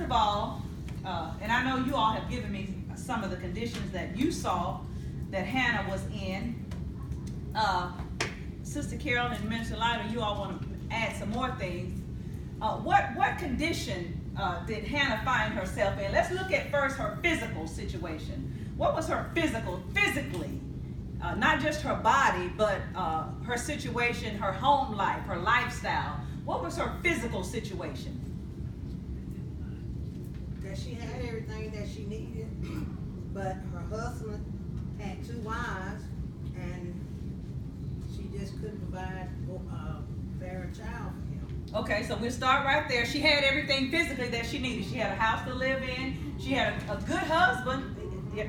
of all, and I know you all have given me some of the conditions that you saw that Hannah was in. Sister Carol and Minister Lyda, you all want to add some more things. What condition did Hannah find herself in? Let's look at first her physical situation. What was her physically? Not just her body, but her situation, her home life, her lifestyle. What was her physical situation? That she had everything that she needed, but her husband had 2 wives, and she just couldn't provide a fair child for him. Okay, so we'll start right there. She had everything physically that she needed. She had a house to live in. She had a good husband.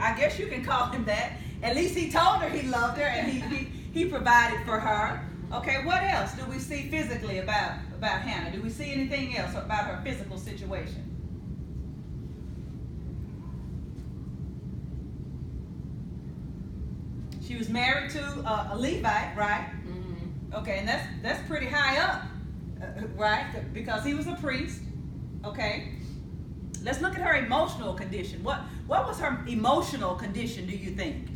I guess you can call him that. At least he told her he loved her, and he provided for her. Okay, what else do we see physically about Hannah? Do we see anything else about her physical situation? She was married to a Levite, right? Mm-hmm. Okay, and that's pretty high up, right? Because he was a priest. Okay. Let's look at her emotional condition. What was her emotional condition, do you think?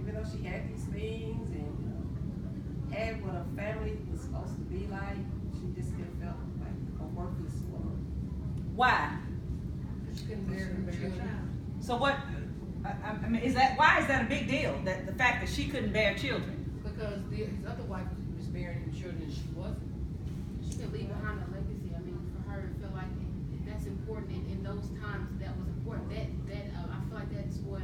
Even though she had these things and had what a family was supposed to be like, she just still felt like a worthless woman. Why? She couldn't bear a child. So what? I mean, why is that a big deal? That the fact that she couldn't bear children? Because his other wife was bearing him children and she wasn't. She could leave behind a legacy. I mean, for her to feel like that's important in those times, that was important. I feel like that's what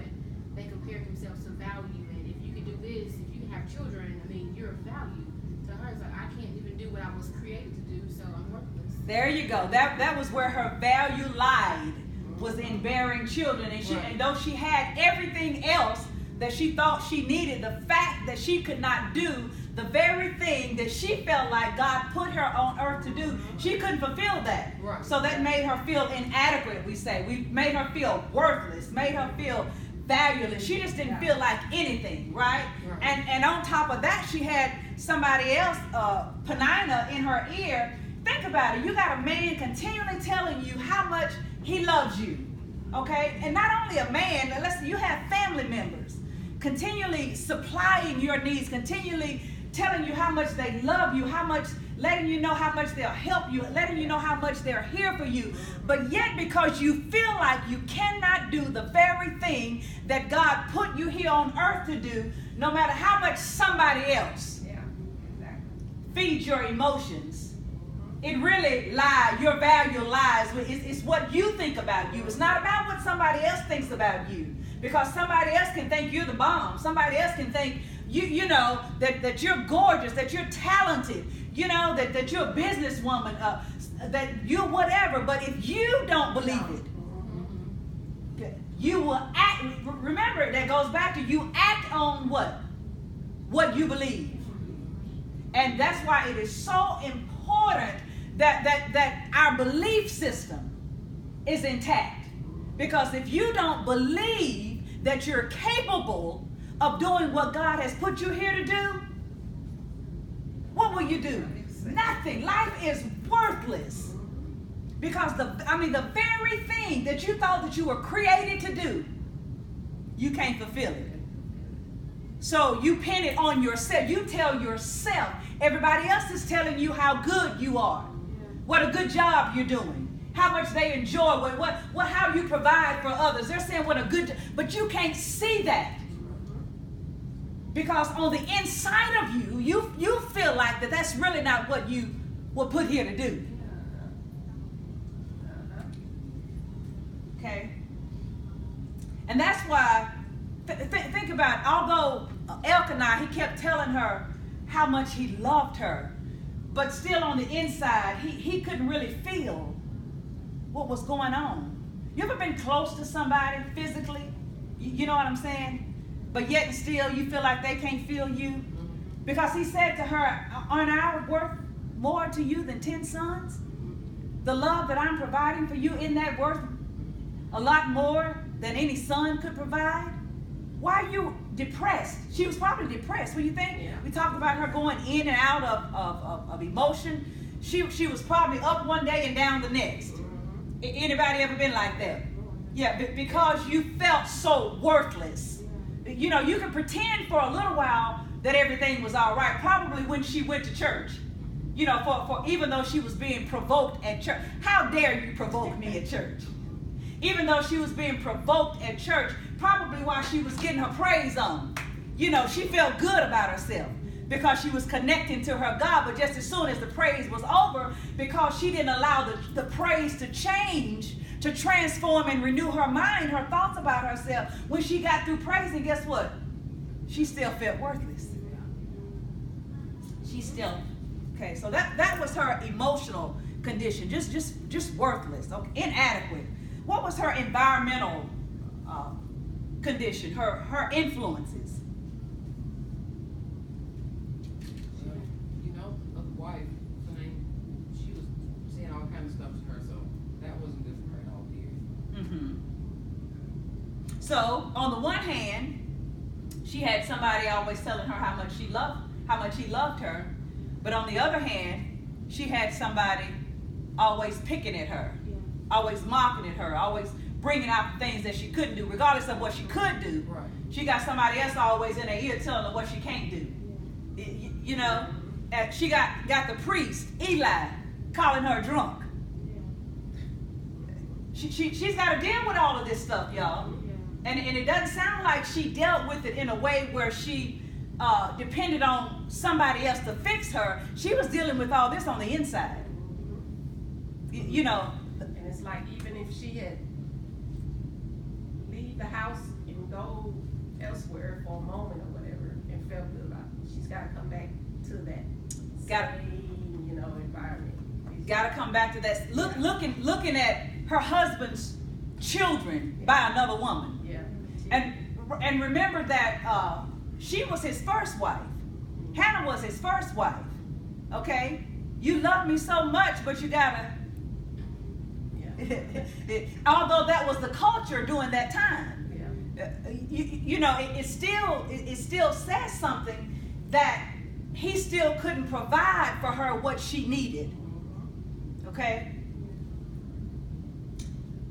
they compared themselves to value. And if you can do this, if you can have children, I mean, you're of value. To her, it's like, I can't even do what I was created to do, so I'm worthless. There you go. That was where her value lied, was in bearing children. And and though she had everything else that she thought she needed, the fact that she could not do the very thing that she felt like God put her on earth to do, she couldn't fulfill that. Right. So that made her feel inadequate, we say. We made her feel worthless, made her feel valueless. She just didn't feel like anything, right? And on top of that, she had somebody else, Penina, in her ear. Think about it. You got a man continually telling you how much he loves you, okay? And not only a man, but listen, you have family members continually supplying your needs, continually telling you how much they love you, how much, letting you know how much they'll help you, letting you know how much they're here for you. But yet, because you feel like you cannot do the very thing that God put you here on earth to do, no matter how much somebody else feeds your emotions, it really lies. Your value lies. It's what you think about you. It's not about what somebody else thinks about you. Because somebody else can think you're the bomb. Somebody else can think you know that you're gorgeous, that you're talented, you know, that you're a businesswoman, that you're whatever. But if you don't believe it, you will act. Remember, that goes back to you act on what you believe. And that's why it is so important that our belief system is intact. Because if you don't believe that you're capable of doing what God has put you here to do, what will you do? Nothing. Life is worthless. Because the very thing that you thought that you were created to do, you can't fulfill it. So you pin it on yourself. You tell yourself. Everybody else is telling you how good you are, what a good job you're doing, how much they enjoy, how you provide for others. They're saying what a good, but you can't see that. Because on the inside of you feel like that's really not what you were put here to do. Okay? And that's why, think about it, although Elkanah, he kept telling her how much he loved her, but still on the inside, he couldn't really feel what was going on. You ever been close to somebody physically? You know what I'm saying? But yet and still you feel like they can't feel you? Because he said to her, aren't I worth more to you than 10 sons? The love that I'm providing for you, isn't that worth a lot more than any son could provide? why are you depressed? She was probably depressed. What do you think? Yeah. We talked about her going in and out of emotion. She was probably up one day and down the next. Anybody ever been like that? Yeah, because you felt so worthless. You know, you can pretend for a little while that everything was all right. Probably when she went to church. You know, for even though she was being provoked at church. How dare you provoke me at church? Even though she was being provoked at church, probably while she was getting her praise on. You know, she felt good about herself because she was connecting to her God. But just as soon as the praise was over, because she didn't allow the praise to change, to transform and renew her mind, her thoughts about herself, when she got through praising, guess what? She still felt worthless. She still, okay, so that was her emotional condition, just worthless, okay, inadequate. What was her environmental condition, her influences? You know, the wife thing, she was saying all kinds of stuff to her, so that wasn't good for her at all, period. Mm-hmm. So, on the one hand, she had somebody always telling her how much he loved her, but on the other hand, she had somebody always picking at her, always mocking at her, always bringing out the things that she couldn't do, regardless of what she could do. Right. She got somebody else always in her ear telling her what she can't do. You know, and she got the priest, Eli, calling her drunk. She's got to deal with all of this stuff, y'all. And it doesn't sound like she dealt with it in a way where she depended on somebody else to fix her. She was dealing with all this on the inside. You know. And it's like, even if she had leave the house and go elsewhere for a moment or whatever and felt good about it, she's got to come back to that same, you know, environment. Got to come back to that. Looking at her husband's children by another woman. Yeah. And remember that she was his first wife. Hannah was his first wife. Okay? You love me so much, but you gotta. Yeah. Although that was the culture during that time. Yeah. You know, it still says something that he still couldn't provide for her what she needed. Okay?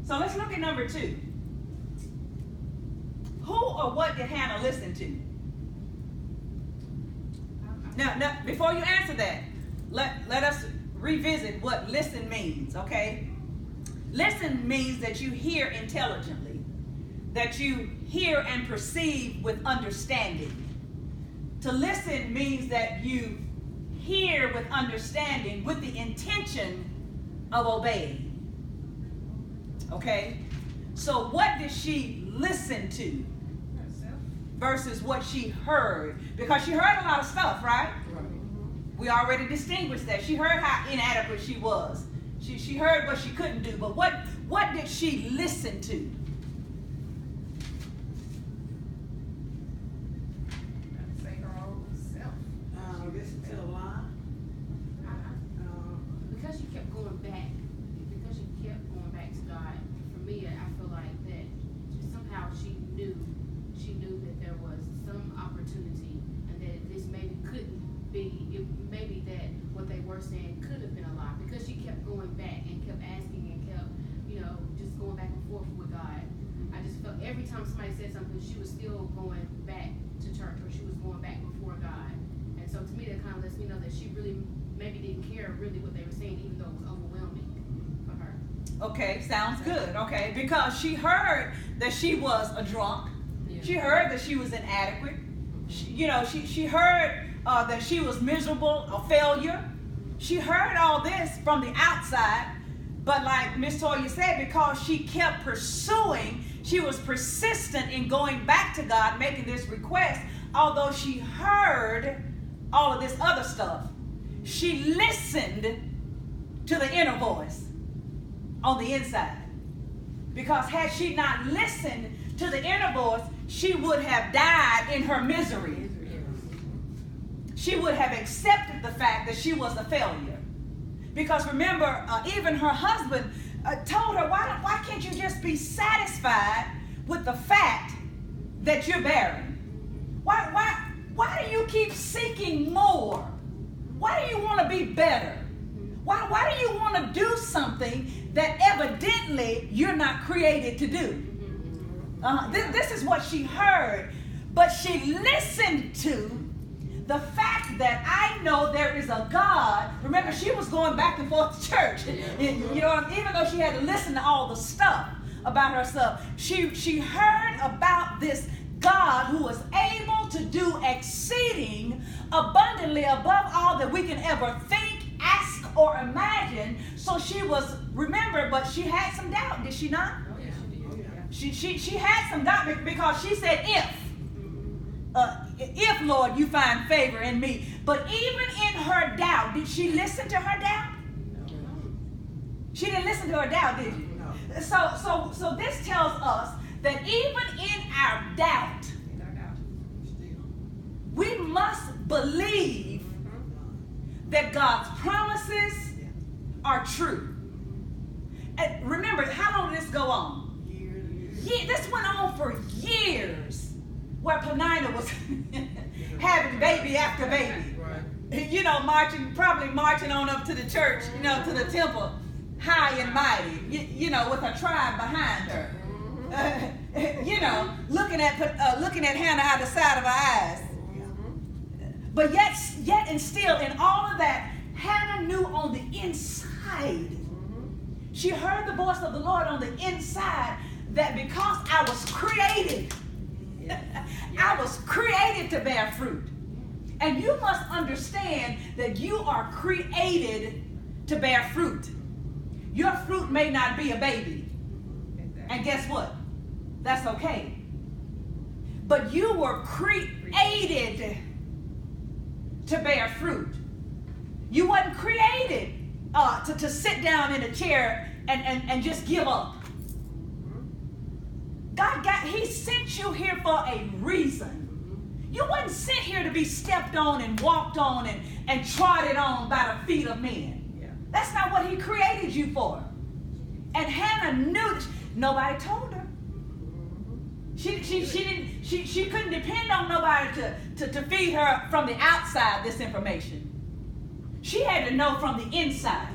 So let's look at number 2. Who or what did Hannah listen to? Now, before you answer that, let us revisit what listen means, okay? Listen means that you hear intelligently, that you hear and perceive with understanding. To listen means that you hear with understanding with the intention of obeying. Okay? So what did she listen to versus what she heard? Because she heard a lot of stuff, right? We already distinguished that. She heard how inadequate she was. She heard what she couldn't do. But what did she listen to? I'd say her own self. Listen to a lie. Because she kept going back to God, for me, I feel like that somehow she knew that there was some opportunity and that this maybe couldn't be, maybe that what they were saying could have been a lie, because she kept going back and kept asking and kept, you know, just going back and forth with God. I just felt every time somebody said something, she was still going back to church, or she was going back before God. And so to me, that kind of lets me know that she really maybe didn't care really what they were saying, even though it was overwhelming for her. Okay, sounds good. Okay, because she heard that she was a drunk. Yeah. She heard that she was inadequate. She heard that she was miserable, a failure. She heard all this from the outside, but like Miss Toya said, because she kept pursuing, she was persistent in going back to God, making this request, although she heard all of this other stuff. She listened to the inner voice on the inside. Because had she not listened to the inner voice, she would have died in her misery. She would have accepted the fact that she was a failure. Because remember, even her husband told her, why can't you just be satisfied with the fact that you're bearing? Why do you keep seeking more? Why do you want to be better? Why do you want to do something that evidently you're not created to do? This is what she heard, but she listened to the fact that I know there is a God. Remember, she was going back and forth to church. You know, even though she had to listen to all the stuff about herself, she heard about this God who was able to do exceeding abundantly above all that we can ever think, ask, or imagine. So she was, remember, but she had some doubt, did she not? Oh, yeah, she did. She had some doubt because she said, if, Lord, you find favor in me. But even in her doubt, did she listen to her doubt? She didn't listen to her doubt, did you? No. So this tells us that even in our doubt, we must believe that God's promises are true. And remember, how long did this go on? Years. This went on for years, where Penina was having baby after baby. Right. You know, probably marching on up to the church, you know, to the temple, high and mighty, you know, with her tribe behind her. You know, looking at Hannah out the side of her eyes. But yet and still, in all of that, Hannah knew on the inside. She heard the voice of the Lord on the inside that because I was created, I was created to bear fruit. And you must understand that you are created to bear fruit. Your fruit may not be a baby. And guess what? That's okay. But you were created to bear fruit. You wasn't created to sit down in a chair and just give up. He sent you here for a reason. You wasn't sent here to be stepped on and walked on and trodden on by the feet of men. Yeah. That's not what he created you for. And Hannah knew this. Nobody told her. She couldn't depend on nobody to feed her from the outside this information. She had to know from the inside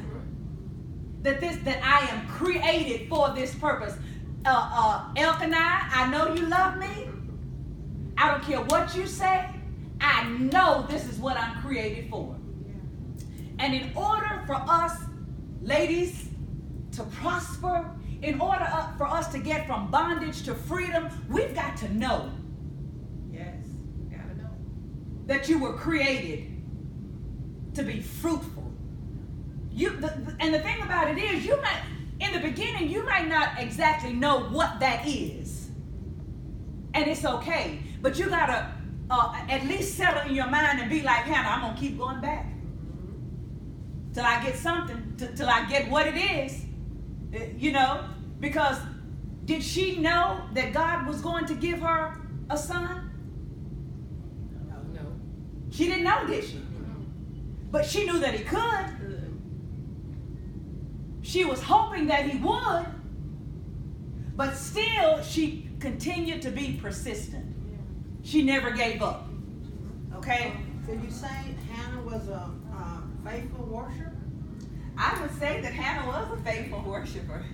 that I am created for this purpose. Elkanah, I know you love me. I don't care what you say. I know this is what I'm created for. And in order for us, ladies, to prosper, in order for us to get from bondage to freedom, we've got to know. Yes, gotta know. That you were created to be fruitful. And the thing about it is, in the beginning, you might not exactly know what that is. And it's okay. But you got to at least settle in your mind and be like, Hannah, I'm going to keep going back. Till I get something, till I get what it is. You know, because did she know that God was going to give her a son? No. She didn't know, did she? But she knew that he could. She was hoping that he would. But still, she continued to be persistent. She never gave up. Okay? So you say Hannah was a faithful worshiper? I would say that Hannah was a faithful worshiper.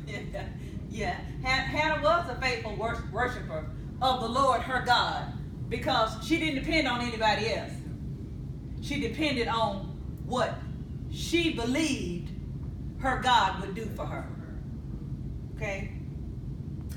Yeah. Hannah was a faithful worshiper of the Lord, her God, because she didn't depend on anybody else. She depended on what she believed her God would do for her. Okay?